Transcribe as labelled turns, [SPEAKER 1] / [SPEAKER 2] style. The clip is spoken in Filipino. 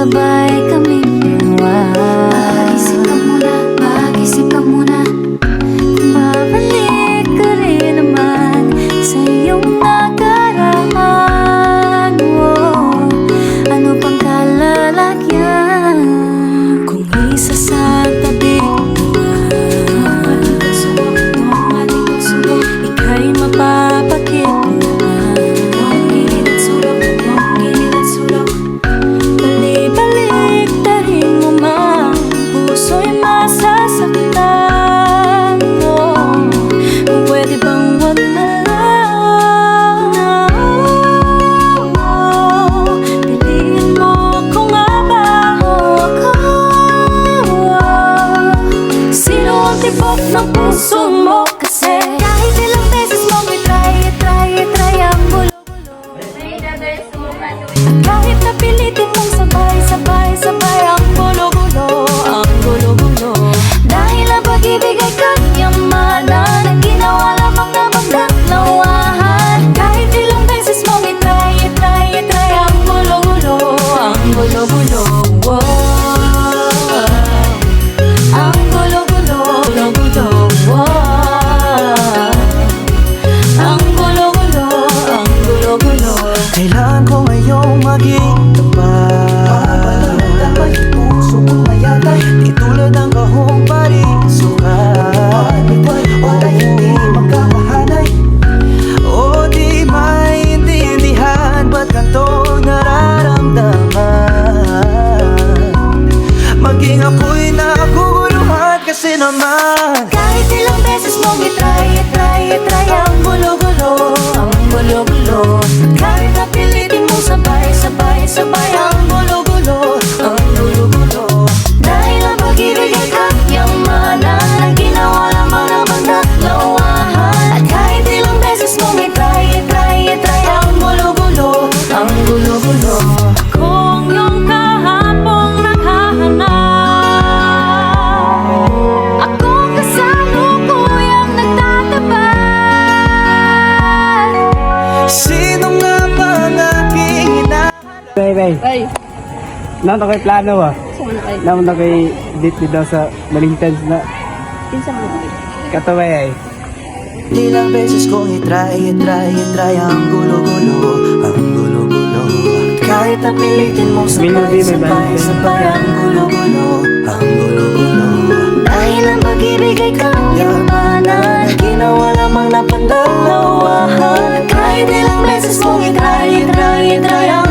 [SPEAKER 1] sabay kaming dalawa. Mag-isip ka muna kung babalik ka rin naman sa iyong nakaraan. Ano pang kalalagyan kung isasabi ika'y mapapakit ng puso mo kasi kahit ilang beses mong itry ang gulo-gulo. At kahit napilitin mong sabay ang gulo-gulo, dahil ang pag-ibig ay kanyamanan na ginawa lamang na magdaklawahan. Kahit ilang beses mong itry ang gulo-gulo, ang gulo-gulo.
[SPEAKER 2] Kailangan ko ngayong maging tapat. Puso kong mayatay, di tulad ng kahong parisukat. O hindi magkakahanay, o di maintindihan ba't ganito nararamdaman. Maging ako'y naguguluhan kasi naman
[SPEAKER 1] kahit ilang beses mong itry ang gulo-gulo, ang gulo-gulo. Kahit napilitin mo sabay ang gulo-gulo, ang gulo-gulo. Dahil ang pag-ibig ay kanyamanan na ginawa lamang na magdaklawahan. At kahit ilang beses mong itry ang gulo-gulo, ang gulo-gulo. Kung yung kahapong naghahanap, akong kasalukuyang nagtatapat.
[SPEAKER 2] sino nga ba ang aking hinahanap?
[SPEAKER 3] Bay. Naman na kayo plano ba? Naman na kayo date daw sa Malintans na kataway ay.
[SPEAKER 2] Ilang beses kong itry ang gulo-gulo, ang gulo-gulo. Kahit napilitin mo sabay ang gulo-gulo, ang gulo-gulo.
[SPEAKER 1] Dahil ang pag-ibig ay kanyamanan, ginawa lamang na pandalawahan. Kahit ilang beses mong itry ang